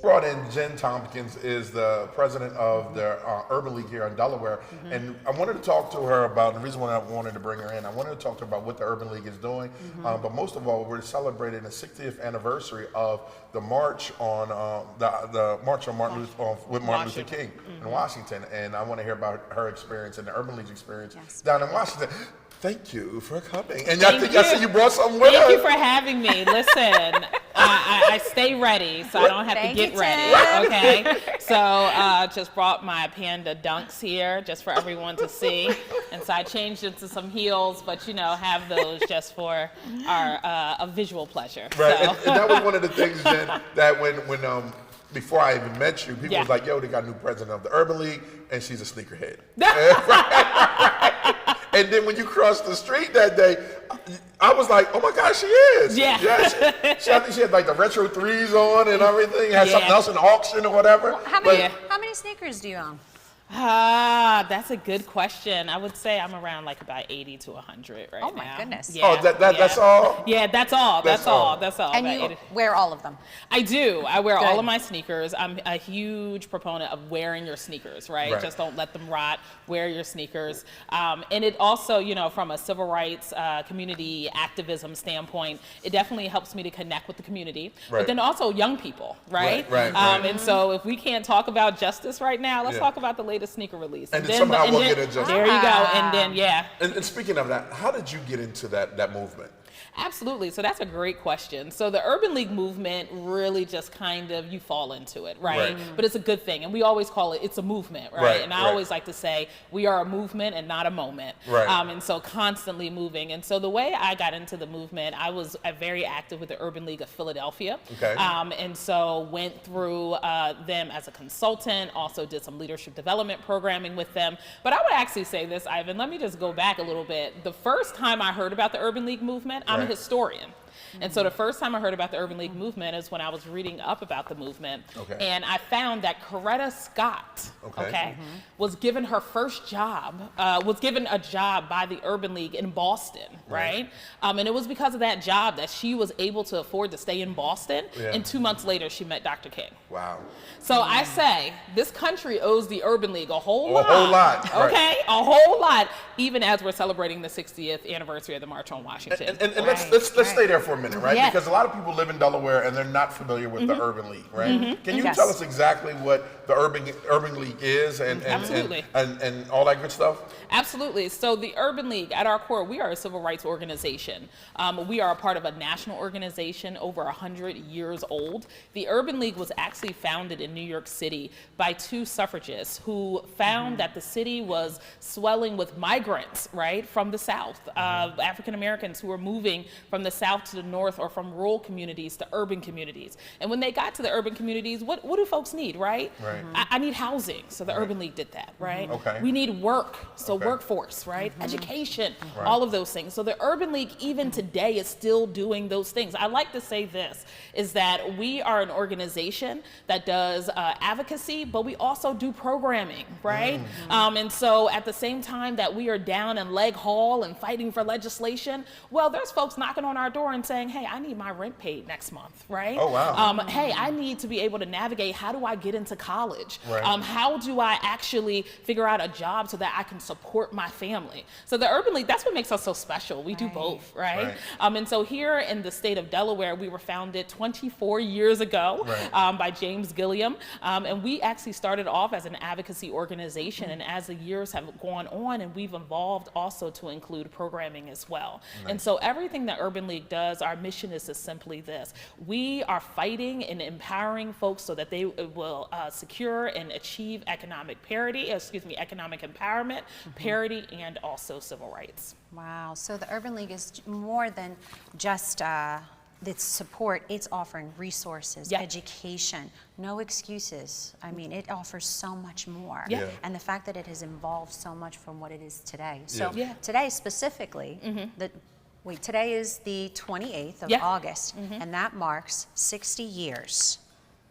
brought in Jen Thompkins, is the president of the Urban League here in Delaware, and I wanted to talk to her about, the reason why I wanted to bring her in, I wanted to talk to her about what the Urban League is doing, but most of all, we're celebrating the 60th anniversary of the march on the march on with Martin Luther King in Washington, and I want to hear about her experience and the Urban League's experience down in Washington. Thank you for coming. And I see you brought something with us. Thank you for having me. Listen, I stay ready, so I don't have to get ready. Okay. So just brought my Panda Dunks here just for everyone to see. And so I changed into some heels, but you know, have those just for our a visual pleasure. Right. So. And that was one of the things that when before I even met you, people was like, yo, they got a new president of the Urban League, and she's a sneakerhead. And then when you crossed the street that day, I was like, oh my gosh, she is. Yeah. I think she had like the retro 3s on and everything, had something else in the auction or whatever. Well, how many sneakers do you own? That's a good question. I would say I'm around like about 80 to 100 right now. Oh my goodness. Yeah, that's all? Yeah, that's all. That's all. And you wear all of them? I do. I wear all of my sneakers. I'm a huge proponent of wearing your sneakers, right? Just don't let them rot. Wear your sneakers. And it also, you know, from a civil rights community activism standpoint, it definitely helps me to connect with the community. But then also young people, right? And so if we can't talk about justice right now, let's talk about the latest sneaker release. And then somehow we'll get adjusted. There you go. And then, And speaking of that, how did you get into that movement? Absolutely. So that's a great question. So the Urban League movement really just kind of, you fall into it, right? But it's a good thing. And we always call it, it's a movement, right? And I always like to say, we are a movement and not a moment. And so constantly moving. And so the way I got into the movement, I was very active with the Urban League of Philadelphia. And so went through them as a consultant, also did some leadership development programming with them. But I would actually say this, Ivan, let me just go back a little bit. The first time I heard about the Urban League movement, I'm a historian. And so the first time I heard about the Urban League movement is when I was reading up about the movement. And I found that Coretta Scott, was given her first job, was given a job by the Urban League in Boston, right? And it was because of that job that she was able to afford to stay in Boston. And 2 months later, she met Dr. King. Wow. So I say, this country owes the Urban League a whole lot. A whole lot. Okay, a whole lot, even as we're celebrating the 60th anniversary of the March on Washington. And let's stay there for a minute, right? Because a lot of people live in Delaware and they're not familiar with the Urban League, right? Can you tell us exactly what the Urban League is and all that good stuff? Absolutely. So the Urban League, at our core, we are a civil rights organization. We are a part of a national organization over 100 years old. The Urban League was actually founded in New York City by two suffragists who found that the city was swelling with migrants, right, from the South, African Americans who were moving from the South to the North or from rural communities to urban communities. And when they got to the urban communities, what do folks need, right? I need housing, so the Urban League did that, right? We need work, so workforce, right? Education, all of those things. So the Urban League, even today, is still doing those things. I like to say this, is that we are an organization that does advocacy, but we also do programming, right? And so at the same time that we are down in Leg Hall and fighting for legislation, well, there's folks knocking on our door and saying, hey, I need my rent paid next month, right? Oh, wow. Hey, I need to be able to navigate, how do I get into college? How do I actually figure out a job so that I can support my family? So the Urban League, that's what makes us so special. We do both, right? And so here in the state of Delaware, we were founded 24 years ago by James Gilliam. And we actually started off as an advocacy organization. And as the years have gone on, and we've evolved also to include programming as well. And so everything that Urban League does, our mission is simply this. We are fighting and empowering folks so that they will secure and achieve economic parity, economic empowerment, parity, and also civil rights. Wow, so the Urban League is more than just its support, it's offering resources, education, no excuses. I mean, it offers so much more. And the fact that it has evolved so much from what it is today. So today specifically, today is the 28th of August, and that marks 60 years,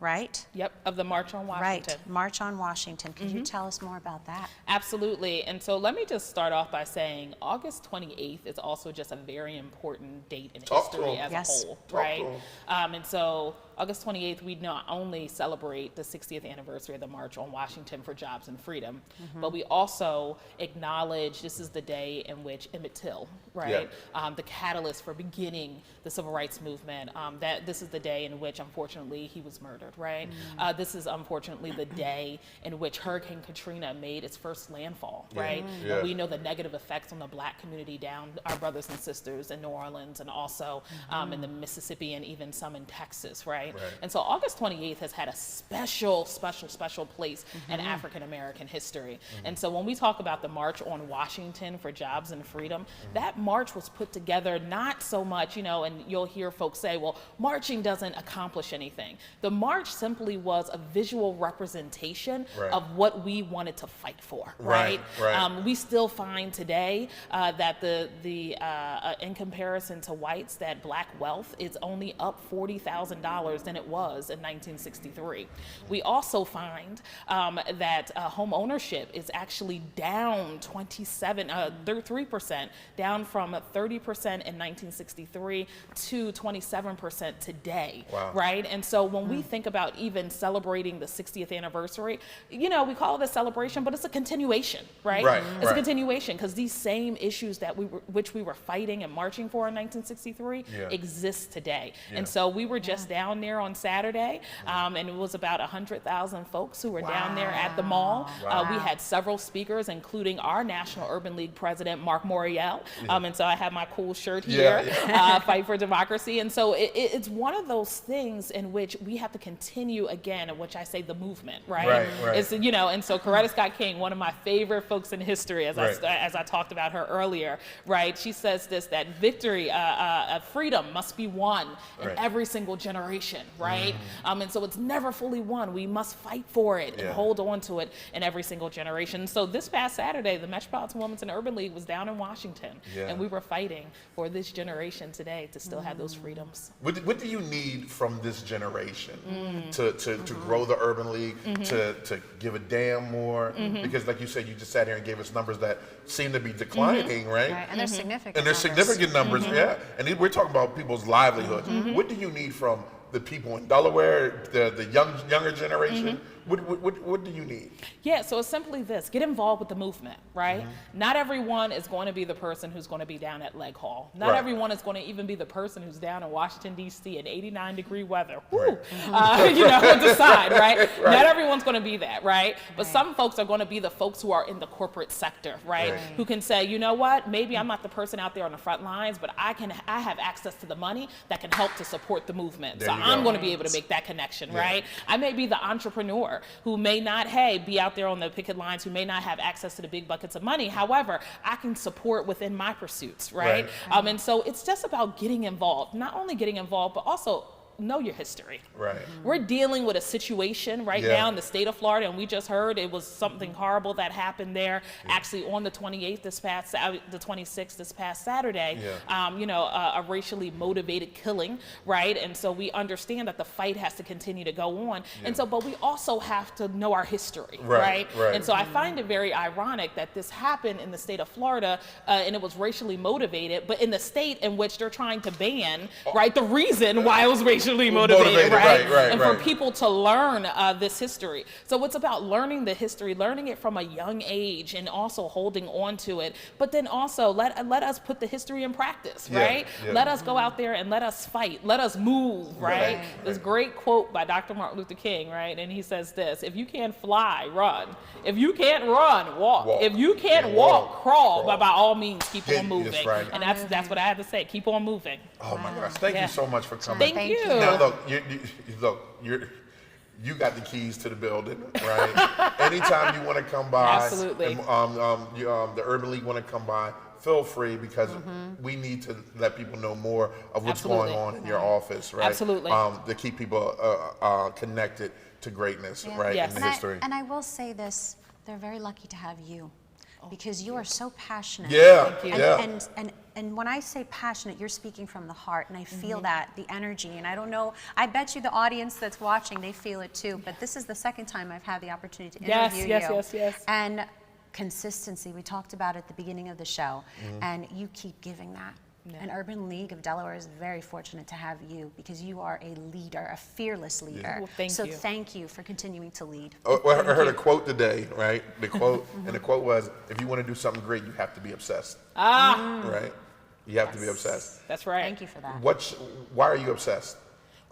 right? Yep, of the March on Washington. Right, March on Washington. Could you tell us more about that? Absolutely. And so let me just start off by saying August 28th is also just a very important date in history as a whole, right? And so August 28th, we not only celebrate the 60th anniversary of the March on Washington for Jobs and Freedom, but we also acknowledge this is the day in which Emmett Till, right, the catalyst for beginning the civil rights movement, that this is the day in which, unfortunately, he was murdered, right? This is, unfortunately, the day in which Hurricane Katrina made its first landfall, right? And we know the negative effects on the Black community down, our brothers and sisters in New Orleans and also in the Mississippi and even some in Texas, right? And so August 28th has had a special place in African American history. And so when we talk about the March on Washington for Jobs and Freedom, that march was put together not so much, you know, and you'll hear folks say, well, marching doesn't accomplish anything. The march simply was a visual representation of what we wanted to fight for, right? We still find today that in comparison to whites, that Black wealth is only up $40,000 than it was in 1963. We also find that home ownership is actually down 3%, down from 30% in 1963 to 27% today, right? And so when we think about even celebrating the 60th anniversary, you know, we call it a celebration, but it's a continuation, right? It's a continuation because these same issues that which we were fighting and marching for in 1963 exist today. And so we were just down there on Saturday, and it was about 100,000 folks who were down there at the mall. We had several speakers, including our National Urban League president, Mark Morial. And so I have my cool shirt here, Fight for Democracy. And so it's one of those things in which we have to continue again, in which I say the movement, right? It's, you know, and so Coretta Scott King, one of my favorite folks in history, as I talked about her earlier, right? She says this, that victory, freedom must be won in every single generation, right? And so it's never fully won. We must fight for it and hold on to it in every single generation. So this past Saturday, the Metropolitan Wilmington Urban League was down in Washington, and we were fighting for this generation today to still have those freedoms. What do you need from this generation to grow the Urban League, to give a damn more? Because like you said, you just sat here and gave us numbers that seem to be declining, right? And they're significant And they're significant numbers, And we're talking about people's livelihoods. What do you need from the people in Delaware, the younger generation? What do you need? Yeah, so it's simply this: get involved with the movement, right? Not everyone is going to be the person who's going to be down at Leg Hall. Not everyone is going to even be the person who's down in Washington, D.C. in 89-degree weather. You know, decide, right? Not everyone's going to be that, right? But some folks are going to be the folks who are in the corporate sector, right? Who can say, you know what, maybe I'm not the person out there on the front lines, but I have access to the money that can help to support the movement. So I'm going to be able to make that connection, right? I may be the entrepreneur who may not, be out there on the picket lines, who may not have access to the big buckets of money. However, I can support within my pursuits, right? And so it's just about getting involved, not only getting involved, but also know your history. We're dealing with a situation right now in the state of Florida, and we just heard it was something horrible that happened there. Actually, on the 26th this past Saturday, you know, a racially motivated killing, right? And so we understand that the fight has to continue to go on. And so, but we also have to know our history, right? And so I find it very ironic that this happened in the state of Florida, and it was racially motivated, but in the state in which they're trying to ban, right, the reason why it was racially motivated, right? And for people to learn this history. So it's about learning the history, learning it from a young age, and also holding on to it. But then also let us put the history in practice, right? Let us go out there and let us fight. Let us move, right? This great quote by Dr. Martin Luther King, right? And he says this: if you can't fly, run. If you can't run, walk. If you can't walk, crawl. But by all means, keep on moving. And that's what I have to say. Keep on moving. Oh my gosh! Thank you so much for coming. Thank you. Now look, you got the keys to the building, right? Anytime you want to come by, absolutely. The Urban League want to come by, feel free, because we need to let people know more of what's going on in your office, right? Absolutely. To keep people connected to greatness, right? In the history. And I will say this: they're very lucky to have you, because you are so passionate. And when I say passionate, you're speaking from the heart, and I feel that, the energy. And I don't know, I bet you the audience that's watching, they feel it too. But this is the second time I've had the opportunity to interview you. Yes. And consistency, we talked about at the beginning of the show, and you keep giving that. And Urban League of Delaware is very fortunate to have you because you are a leader, a fearless leader. Well, thank so you. thank you for continuing to lead. Well, I heard a quote today, right? The quote, and the quote was, if you want to do something great, you have to be obsessed. Right? You have to be obsessed. That's right. Thank you for that. Why are you obsessed?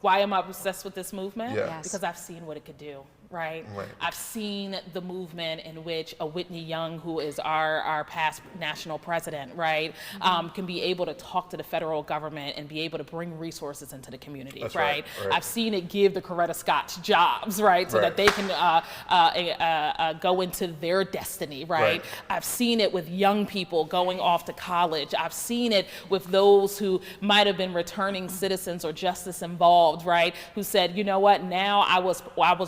Why am I obsessed with this movement? Yeah. Yes. Because I've seen what it could do, right? Right. I've seen the movement in which a Whitney Young, who is our past national president, right, can be able to talk to the federal government and be able to bring resources into the community, That's right? right. I've seen it give the Coretta Scotts jobs, right, so Right. that they can go into their destiny, right? Right. I've seen it with young people going off to college. I've seen it with those who might have been returning citizens or justice involved, right? Who said, you know what, now I was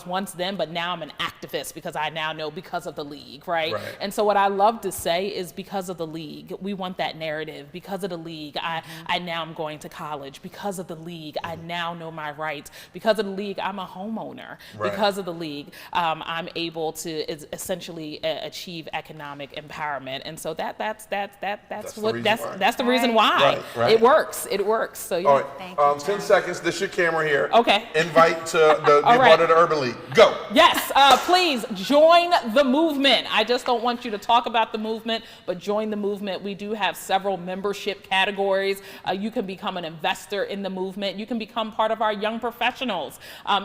once them, but now I'm an activist because I now know because of the League, right? Right. And so what I love to say is because of the League, we want that narrative. Because of the League, I now am going to college. Because of the League, I now know my rights. Because of the League, I'm a homeowner. Right. Because of the League, I'm able to essentially achieve economic empowerment. And so that's the reason why. Right. It works. It works. So yeah. All right, Thank you, 10 seconds. This your camera here. Okay. Invite to the All part right. of the Urban League. Go. Yes, please join the movement. I just don't want you to talk about the movement, but join the movement. We do have several membership categories. You can become an investor in the movement. You can become part of our young professionals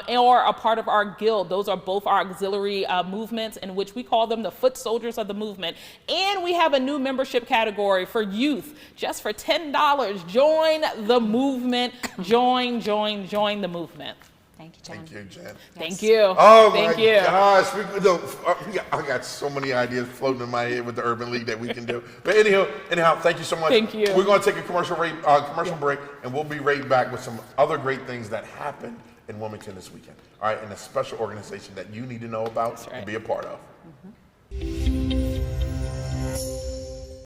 or a part of our guild. Those are both our auxiliary movements in which we call them the foot soldiers of the movement. And we have a new membership category for youth, just for $10. Join the movement. Join the movement. Thank you, Jen. Thank you, Jen. Thank you. Oh Thank my you. gosh, I got so many ideas floating in my head with the Urban League that we can do. But anyhow, thank you so much. Thank you. We're going to take a commercial break, and we'll be right back with some other great things that happened in Wilmington this weekend. All right, and a special organization that you need to know about That's right. and be a part of.